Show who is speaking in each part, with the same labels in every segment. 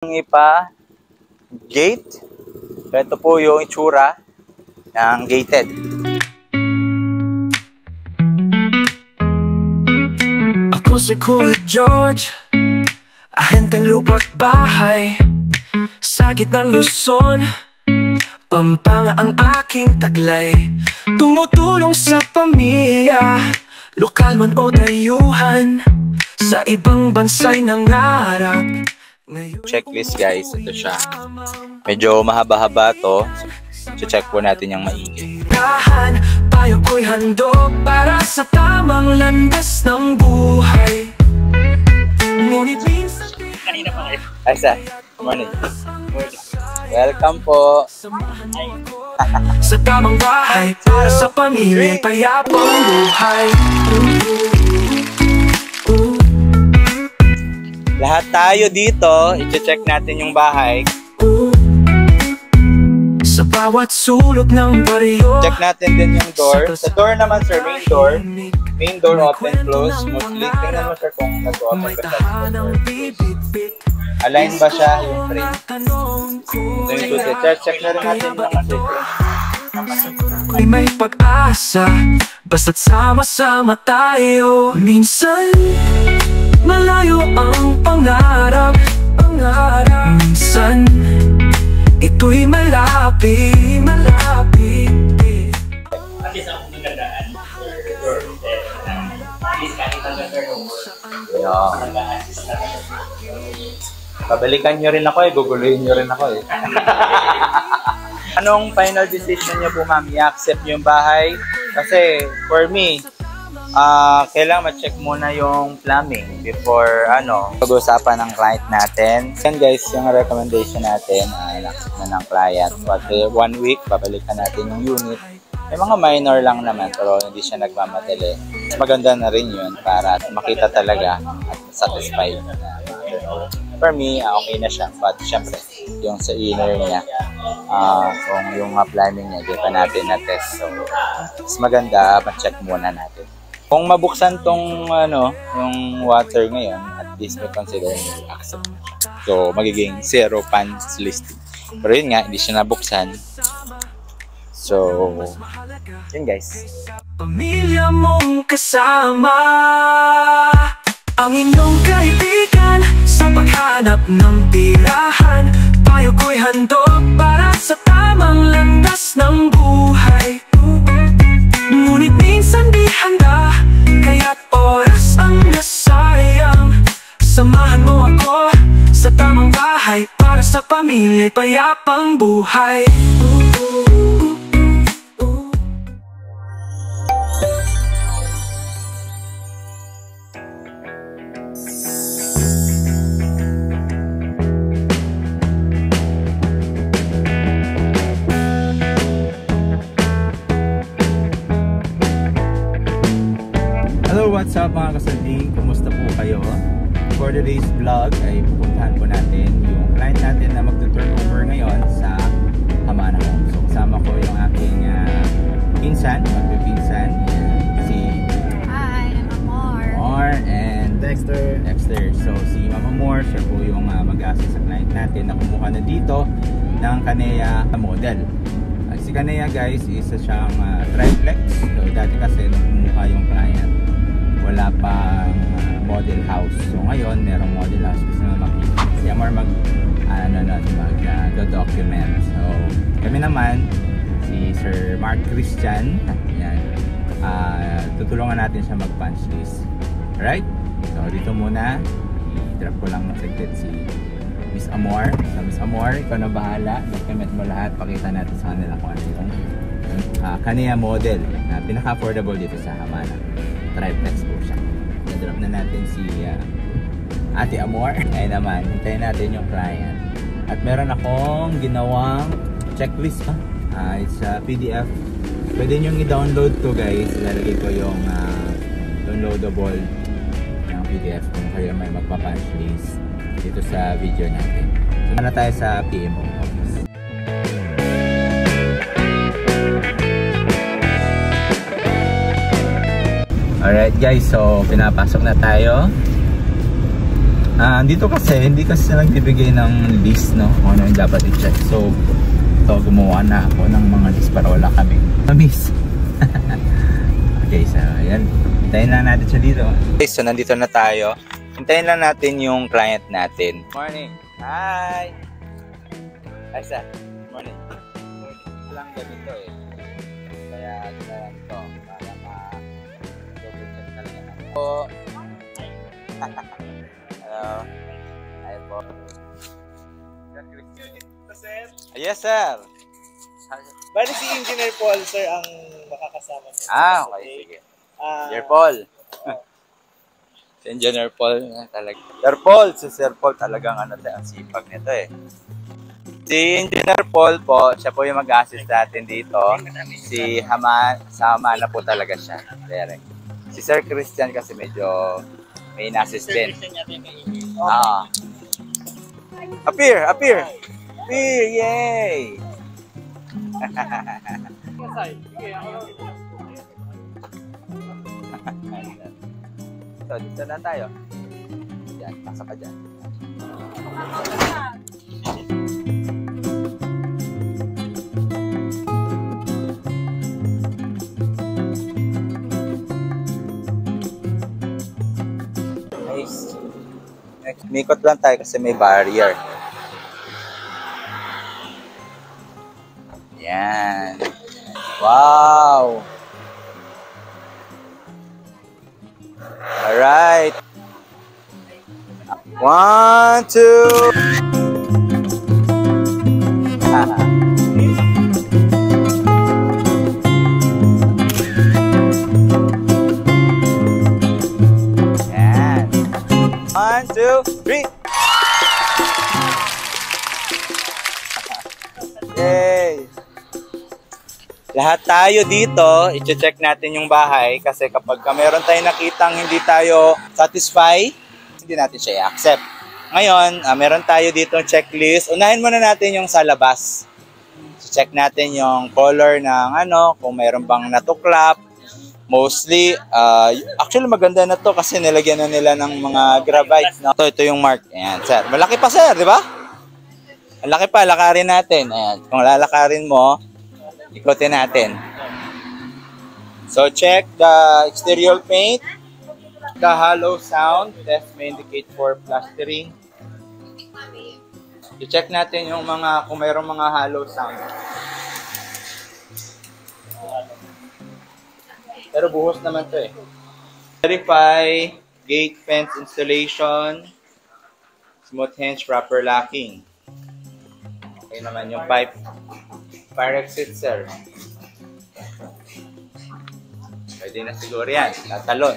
Speaker 1: ipa-gate. Ito po yung itsura ng gated.
Speaker 2: Ako si Kuya George, ahenteng lupa't bahay sa gitnang Luzon, Pampanga ang aking taglay. Tumutulong sa pamilya, lokal man o dayuhan, sa ibang bansa'y nangarap.
Speaker 1: Checklist guys, ito siya. Medyo mahaba-haba to. Check po natin yung maigi.
Speaker 2: Tayo ko'y handog para sa tamang landas ng buhay. Ngunit minsan
Speaker 1: kanina pa kayo. Ay, sir. Morning. Welcome po.
Speaker 2: sa tamang bahay para sa pamilya, payapang buhay.
Speaker 1: Lahat tayo dito, i-check natin yung bahay.
Speaker 2: Sa bawat sulok ng baryo,
Speaker 1: Check natin din yung door. Sa door naman sir, main door. Main door open, close, smoothly. Tingnan mo sir kung nag-open ka siya. Align ba siya yung frame? Ito yung susi. Check na rin natin yung
Speaker 2: ay may pag-asa, basta't sama-sama tayo. Minsan malayo ang pangarap, minsan ito'y malapit.
Speaker 3: At least ako magandaan or at least kahit ang nag-assist na.
Speaker 1: Pabalikan nyo rin ako eh, guguluhin nyo rin ako eh. Anong final decision nyo po ma'am? I-accept yung bahay? Kasi for me, kailangan ma-check muna yung plumbing before pag-usapan ng client natin. Yan guys, yung recommendation natin, na-accept na ng client. So, after 1 week, babalikan natin yung unit. May mga minor lang naman, pero hindi siya nagmamadali. Maganda na rin yun para makita talaga at satisfied na. For me, okay na siya. But syempre, yung sa inner niya, kung yung plumbing niya, di pa natin na-test. So, mas maganda, ma-check muna natin. Kung mabuksan tong yung water ngayon, at least may consider nyo accept. So, magiging 0 funds listing. Pero yun nga, hindi siya nabuksan. So, yun guys.
Speaker 2: Pamilya mong kasama, ang inyong kaibigan sa paghanap ng tirahan. Tayo ko'y handog para sa tamang landas ng buhay. Ngunit minsan di handa, kaya't oras ang nasayang. Samahan mo ako sa tamang bahay para sa pamilya, payapang buhay.
Speaker 1: Hello, what's up mga kasanding? Kumusta po kayo? For today's vlog ay pupuntahan po natin yung client natin na magto-turnover ngayon sa Hamana Home. So kasama ko yung aking pinsan, magpipinsan, si
Speaker 4: Hi, I'm Amor.
Speaker 1: Amor and Dexter. So si Mama Amor, siya po yung mag-assist sa client natin na kumuha na dito ng Kanea model. Si Kanea guys, isa siyang triplex. So dati kasi nung kumuha yung client, wala pang model house. So ngayon, merong model house. Gusto na makita. Si Amor mag-document. So kami naman, si Sir Mark Christian, yan, tutulungan natin siya mag-punch list. Alright? So dito muna, i-drop ko lang saglit si Miss Amor. So Miss Amor, ikaw na bahala. Document mo lahat. Pakita natin sa kanila kung ano yung Kanea model na pinaka-affordable dito sa Hamana. Triplex po siya. I-drop na natin si Ate Amor. Ayun naman, hintayin natin yung client. At meron akong ginawang checklist pa. It's a PDF. Pwede nyo i-download to guys. Ilalagay ko yung downloadable ng PDF kung kayo may magpa-punch list dito sa video natin. So na tayo sa PMO office. Alright guys, so pinapasok na tayo. Dito kasi, hindi kasi nagbibigay ng list, no? Kung ano yung dapat i-check. So, gumawa na ako ng mga list para wala kaming miss. Okay, so, ayan. Hintayin lang natin siya dito. Okay, so nandito na tayo. Hintayin lang natin yung client natin. Morning. Hi! Hi, sir. Morning. Lang ganito eh. Kaya, ito. Para ma-double check talaga na po. Hello. Hi po. Yes, sir.
Speaker 5: Bali si Engineer Paul, sir, ang makakasama niyo.
Speaker 1: Okay, sige. Engineer Paul. Si Engineer Paul talaga. Sir Paul, si Sir Paul talagang ang sipag nito eh. Si Engineer Paul po, siya po yung mag-assist natin dito. Si sa Hamana po talaga siya. Direct. Si Sir Christian kasi medyo may in-assist din. Appear! Yay! So, dito na tayo. Yan, pasa ka dyan. Nice. Mikot lang tayo kasi may barrier. Yan. Wow! Alright. 1, 2. Yan. 1, 2, 3. Yay! Lahat tayo dito, i-check natin yung bahay kasi kapag meron tayong nakitang hindi tayo satisfy, hindi natin siya i-accept. Ngayon, meron tayo dito checklist. Unahin muna natin yung sa labas. Check natin yung color ng kung meron bang natuklap. Mostly, actually maganda na to kasi nilagyan na nila ng mga gravite. No? Ito yung mark. Ayan, sir. Malaki pa, sir, di ba? Malaki pa, lakarin natin. Ayan. Kung lalakarin mo, ikotin natin. So, check the exterior paint. The hollow sound. Test may indicate for plastering. I-check natin yung kung mayroong mga hollow sound. Pero buhos naman to eh. Verify gate fence installation. Smooth hinge, proper locking. Okay naman yung pipe. Fire exit, sir. Pwede na siguro yan. Tatalon.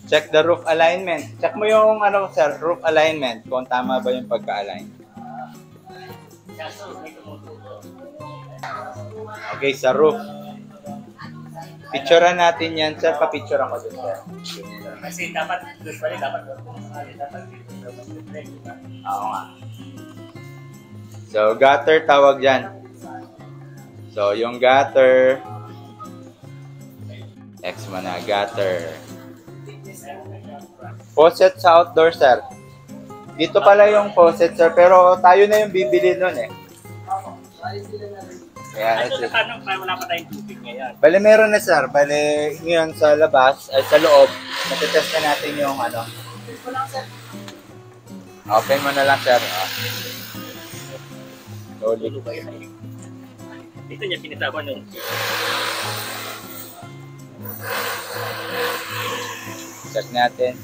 Speaker 1: Check the roof alignment. Check mo yung sir, roof alignment. Kung tama ba yung pagka-align. Okay, sa roof. Picturean natin yan, sir. Pa-picture ako dun, sir.
Speaker 3: Kasi dapat dito.
Speaker 1: Oo nga. So, gutter tawag dyan. So, yung gutter, X mo na, gutter. Faucet sa outdoor, sir. Dito pala yung faucet, sir, pero tayo na yung bibili nun eh. Kaya,
Speaker 3: Wala pa tayong tubig ngayon.
Speaker 1: bale, meron na, sir. Bale, ngayon sa labas, ay sa loob, matitest na natin yung Open mo na lang, sir. Slowly.
Speaker 3: Dito niya pinitawan nun.
Speaker 1: Check natin.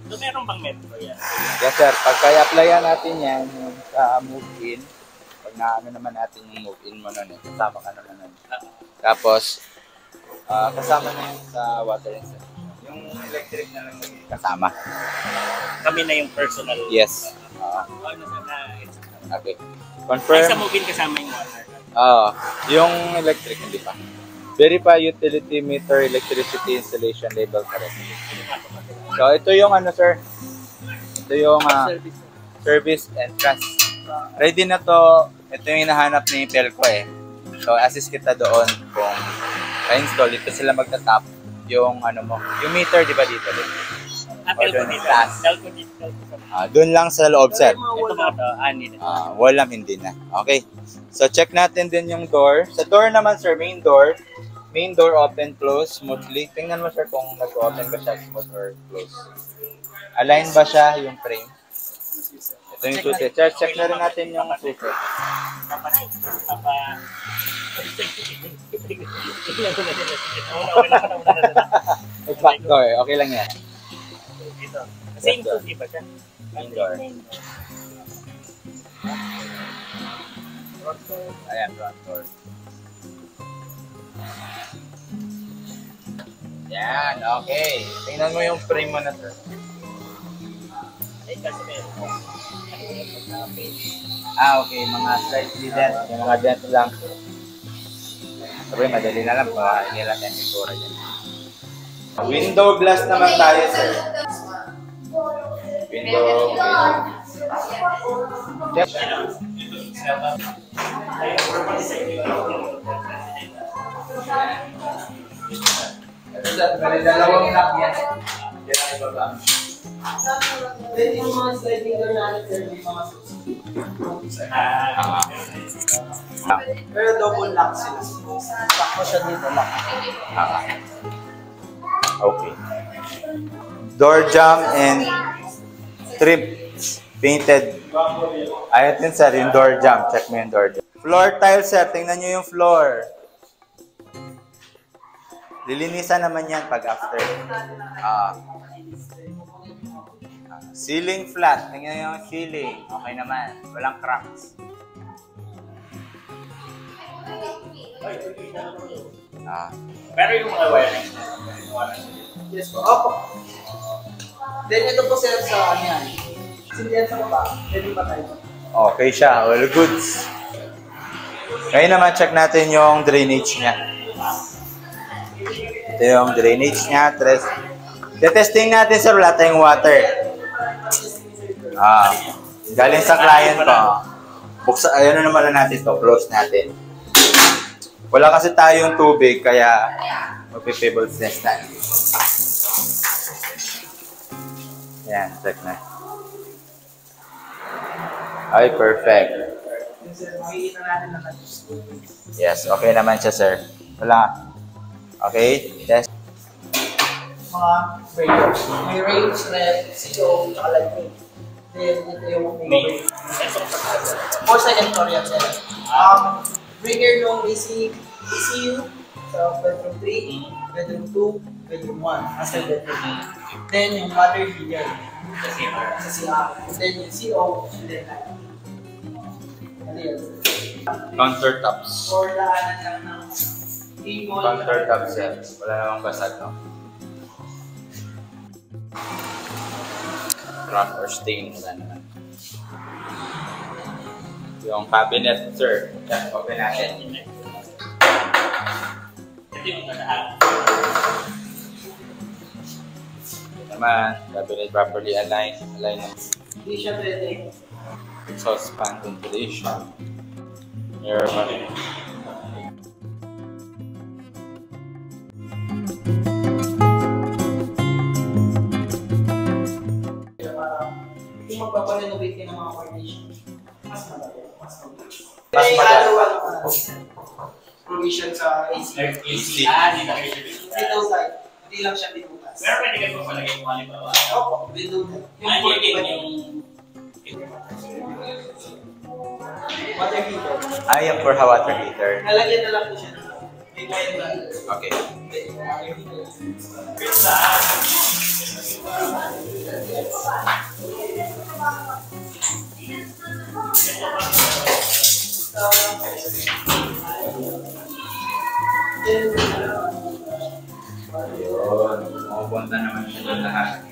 Speaker 3: So, meron bang metro yan?
Speaker 1: Yes, sir. Pagka-applyan natin yan sa move-in, pag naman natin yung move-in mo nun kasama ka naman nun. Tapos, kasama na yun sa water installation. Yung electric na lang kasama.
Speaker 3: Kami na yung personal.
Speaker 1: Yes. Okay.
Speaker 3: Ay,
Speaker 1: Confirm.
Speaker 3: sa move-in kasama yung water.
Speaker 1: Yung electric hindi pa. Verify utility meter electricity installation label correct. So ito yung sir. Ito yung service entrance. Ready na to. Ito yung hinahanap ni Pelco eh. So assist kita doon kung i-install. Dito sila magtatap yung yung meter, di ba dito?
Speaker 3: Apple ko dito.
Speaker 1: Taas.
Speaker 3: Dal ko dito.
Speaker 1: Doon lang sa loob, sir.
Speaker 3: Ito mga to, ani na.
Speaker 1: Walam hindi na. Okay. So, check natin din yung door. Sa door naman, sir, main door. Main door open, close, smoothly. Tingnan mo, sir, kung nag-open ba siya, smooth or close. Align ba siya yung frame? Ito yung susi. Check na rin natin yung susi. Back door. Okay lang yan.
Speaker 3: Same susi ba siya?
Speaker 1: Main door. Ayan, front door. Yan, okay. Tingnan mo yung frame mo na, sir.
Speaker 3: Ay, kasi meron.
Speaker 1: Okay. Mga slightly dent. Yung mga dent lang. Sabi, madali na lang. Hindi lang yung figura dyan. Window glass naman tayo, sir. Window. Check. Ito sa dalawang lock yan. Yan ang ibaba.
Speaker 5: Then yung mga sliding door natin, sir, may mga susi. Pero double lock sila. Sakto siya dito, lock.
Speaker 1: Okay. Door jamb and trim painted. Ayun din, sir, yung door jamb. Check mo yung door jamb. Floor tile, sir. Tingnan nyo yung floor. Lilinisan naman yan pag after. Ceiling flat. Tingnan nyo yung ceiling. Okay naman. Walang cracks.
Speaker 3: Pero yung mga wiring.
Speaker 5: Yes po. Opo. Then ito po, sir, sa ano yan. Sindihan sa baba. Pwede ba tayo?
Speaker 1: Okay siya. All goods. Ngayon naman, check natin yung drainage niya. Ito yung drainage niya. Testing natin, sir. Wala tayong water. Galing sa client ko. Ayun na naman natin to. Close natin. Wala kasi tayong tubig, kaya magpipable test na. Yan, check na. Ay, perfect.
Speaker 5: Makikita natin naman.
Speaker 1: Yes, okay naman siya, sir. Wala. Okay, test.
Speaker 5: Mga breakers. May range, ref, CO, tsaka lightning. Then ito yung main. For second floor yan, sir. Breaker yung ECU sa bedroom 3, bedroom 2, bedroom 1, master bedroom. Then yung water heater sa CR. Then yung CO, and then lighting. Ano yan, sir?
Speaker 1: Countertops.
Speaker 5: For daanan lang ng table.
Speaker 1: Countertops, sir. Wala namang basag, no? Crack or stain, wala naman. Yung cabinet, sir. Yan, open natin.
Speaker 3: Ito yung lahat.
Speaker 1: Ito naman, cabinet properly aligned.
Speaker 5: Hindi siya pwede.
Speaker 1: Exhaust fan ventilation. Air
Speaker 5: Kung magpaparenovate ka ng mga partition, mas madali. Mas
Speaker 1: madali.
Speaker 5: Provision sa AC.
Speaker 3: AC. Di na kayo siya.
Speaker 5: Window type. Hindi lang siya binutas.
Speaker 3: Pero pwede kayo pa palagay kung halimbawa.
Speaker 5: Opo, window type. Water heater.
Speaker 1: Ayan for water heater.
Speaker 5: Nalagyan na lang po siya. May client na.
Speaker 1: Okay. Ayun. Mapupunta naman siya doon lahat.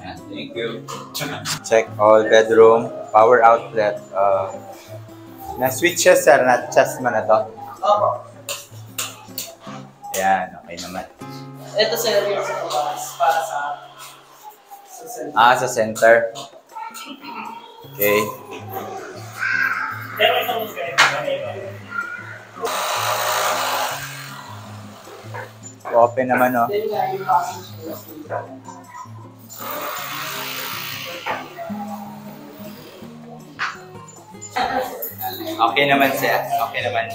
Speaker 1: Yan, thank you. Check all bedroom, power outlet. Na-switch siya, sir. Na-chest mo na to.
Speaker 5: Opo.
Speaker 1: Yan, okay naman.
Speaker 5: Ito sir yung sa labas para sa center.
Speaker 1: Sa center. Okay.
Speaker 3: Pero itong ganito.
Speaker 1: Open naman, no?
Speaker 5: Then nga, yung package nila.
Speaker 1: Okay naman siya. Okay naman.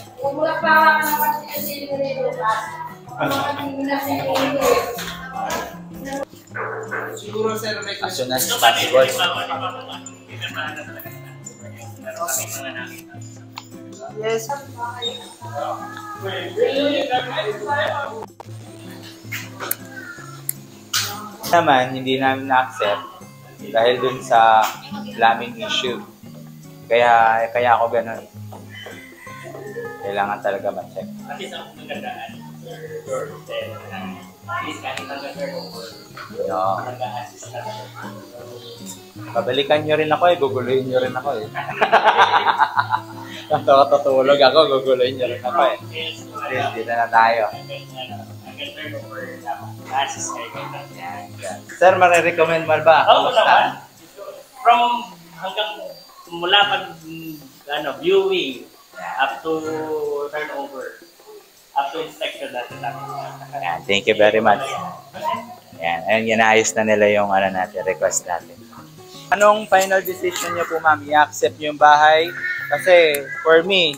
Speaker 5: Siguro, sir,
Speaker 1: As soon as
Speaker 3: So, bali,
Speaker 1: possible.
Speaker 3: pinirmahan na talaga nila. Meron kami mga nakita.
Speaker 5: yes.
Speaker 1: Naman, hindi namin na-accept dahil dun sa plumbing issue. Kaya ako ganun. Kailangan talaga ma-check.
Speaker 3: At least ang magandaan, sir, then, at least kahit hanggang turnover,
Speaker 1: Yo.
Speaker 3: mag-a-assist ka.
Speaker 1: Babalikan nyo rin ako guguluhin nyo rin ako Tutulog ako, guguluhin nyo rin ako
Speaker 3: Yes,
Speaker 1: Please, dito na tayo.
Speaker 3: hanggang turnover, assist kayo.
Speaker 1: Sir, marirecommend mo ba?
Speaker 3: Oo naman. From hanggang mula pag viewing up to turnover, up to inspection natin.
Speaker 1: Yan, thank you very much. Yan, ayun, inaayos na nila yung natin, request natin. Anong final decision niyo po, ma'am? I-accept niyo yung bahay? Kasi, for me,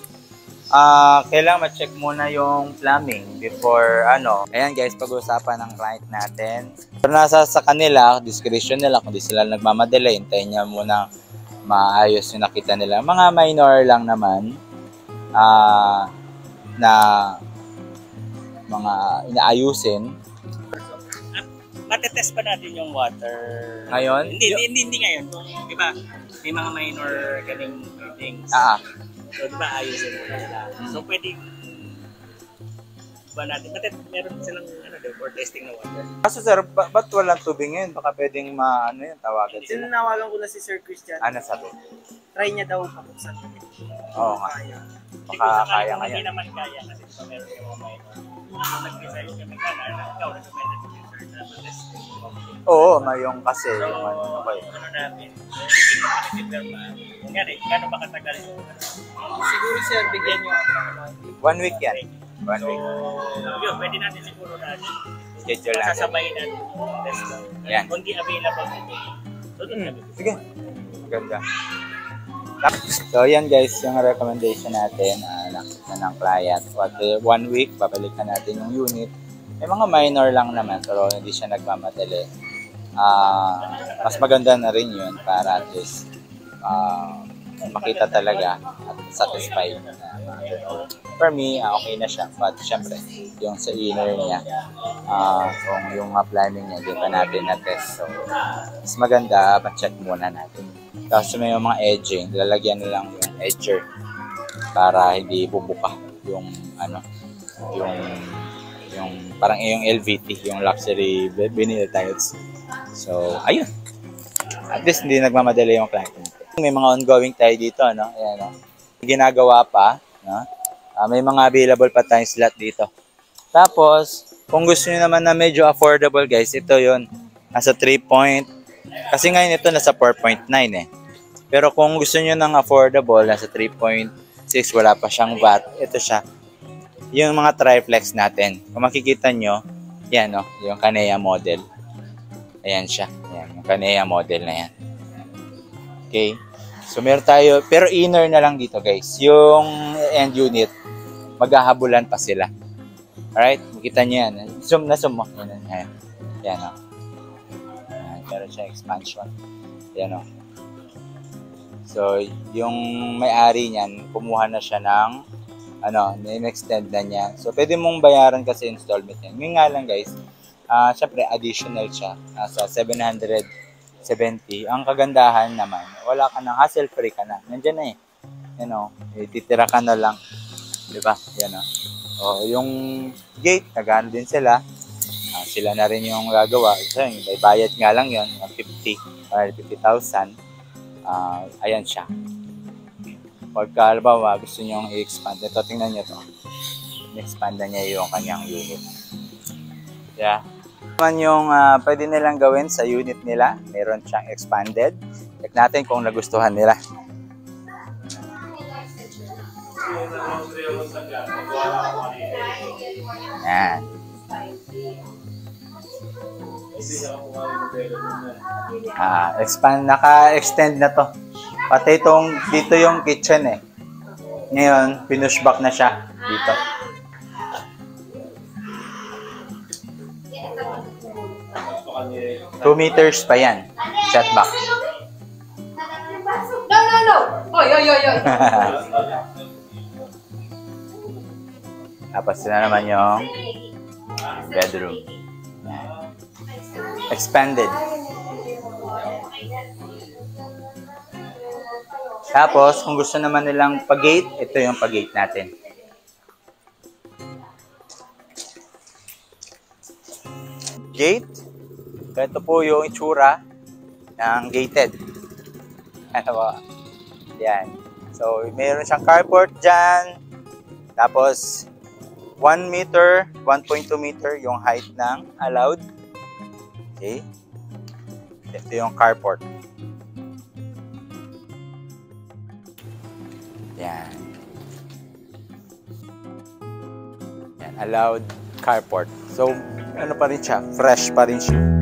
Speaker 1: kailangan ma-check muna yung plumbing before Ayan guys, pag-uusapan ng client natin. Pero nasa sa kanila, discretion nila, kung di sila nagmamadali, hintayin niya muna maayos yung nakita nila. Mga minor lang naman na mga inaayusin.
Speaker 3: Matetest pa natin yung water.
Speaker 1: Ngayon?
Speaker 3: Hindi ngayon. Di ba? May mga minor galing things. So, di ba, ayusin mo na nila. So, pwedeng ba natin? Meron silang for testing na water.
Speaker 1: Kaso sir, ba't walang tubig ngayon? Baka pwedeng tawagan sila.
Speaker 5: Sinawagan ko na si Sir Christian.
Speaker 1: Ano sabi?
Speaker 5: Try niya daw pabuksan.
Speaker 1: Oo nga.
Speaker 3: Hindi
Speaker 1: Baka
Speaker 3: ko
Speaker 1: kaya
Speaker 3: kung
Speaker 1: ngayon.
Speaker 3: hindi naman kaya kasi di ba meron yung mga minor. Kung nag-design kami na ikaw recommended ko yung sir na matest.
Speaker 1: Oo, mayong kasi
Speaker 3: So,
Speaker 1: yung okay.
Speaker 3: namin, hindi ko makikipir pa. Kung yan gano'n ba katagal yung
Speaker 5: Siguro, sir, bigyan niyo ako ng
Speaker 1: 1 week yan. 1
Speaker 3: So,
Speaker 1: week.
Speaker 3: yun, pwede natin siguro na
Speaker 1: Schedule natin.
Speaker 3: sasabayin natin yung test.
Speaker 1: Yan.
Speaker 3: Kung di available dito. So, doon kami.
Speaker 1: Sige. Maganda. So, yan guys, yung recommendation natin na ng client. After 1 week, babalikan natin yung unit. May mga minor lang naman, pero hindi siya nagmamadali. Mas maganda na rin yun para at least makita talaga at satisfied. For me, okay na siya. But syempre, yung sa inner niya, kung yung planning niya, di pa natin na-test. So, mas maganda, ma-check muna natin. Tapos may mga edging, lalagyan na lang yung edger para hindi bubuka yung parang yung LVT, yung luxury vinyl tiles. So, ayun. At least hindi nagmamadali yung client natin. May mga ongoing tayo dito, no? Ayan, no? Ginagawa pa, no? May mga available pa tayong slot dito. Tapos, kung gusto niyo naman na medyo affordable, guys, ito yun. Nasa 3 point. Kasi ngayon ito nasa 4.9 eh. Pero kung gusto niyo ng affordable, nasa 3.6, wala pa siyang VAT. Ito siya. Yung mga triplex natin. Kung makikita nyo, yan, no? Yung Kanea model. Ayan siya. Ayan, yung Kanea model na yan. Okay. So, meron tayo. Pero inner na lang dito, guys. Yung end unit, maghahabulan pa sila. Alright? Makita nyo yan. Zoom na zoom mo. Yan. Yan, no? Ayan, meron siya expansion. Yan, no? So, yung may-ari niyan, kumuha na siya ng in-extend na niya. So, pwede mong bayaran kasi installment yan. Ngayon nga lang, guys, syempre, additional siya. Nasa 770. Ang kagandahan naman, wala ka ng hassle-free ka na. Nandiyan na eh. Titira ka na lang. Diba? Yan o. O, yung gate, nagano din sila. Sila na rin yung gagawa. So, may bayad nga lang yun. 50,000. Ayan siya. Pagka, halimbawa, gusto nyo i-expand. Ito, tingnan nyo to. I-expand na niya yung kanyang unit. Yeah. Naman yung pwede nilang gawin sa unit nila. Meron siyang expanded. Check natin kung nagustuhan nila. Yan. Expand, naka-extend na to. Pati itong, dito yung kitchen eh. Ngayon, pinushback na siya dito. Two meters pa yan. Setback.
Speaker 4: No. Oy.
Speaker 1: Tapos na naman yung bedroom. Expanded. Tapos, kung gusto naman nilang pag-gate, ito yung pag-gate natin. Gate. Ito po yung itsura ng gated. Ano ba? Yan. So, mayroon siyang carport dyan. Tapos, 1 meter, 1.2 meter yung height ng allowed. Okay. Ito yung carport. Yan. Yan, allowed carport. So, ano pa rin siya? Fresh pa rin siya.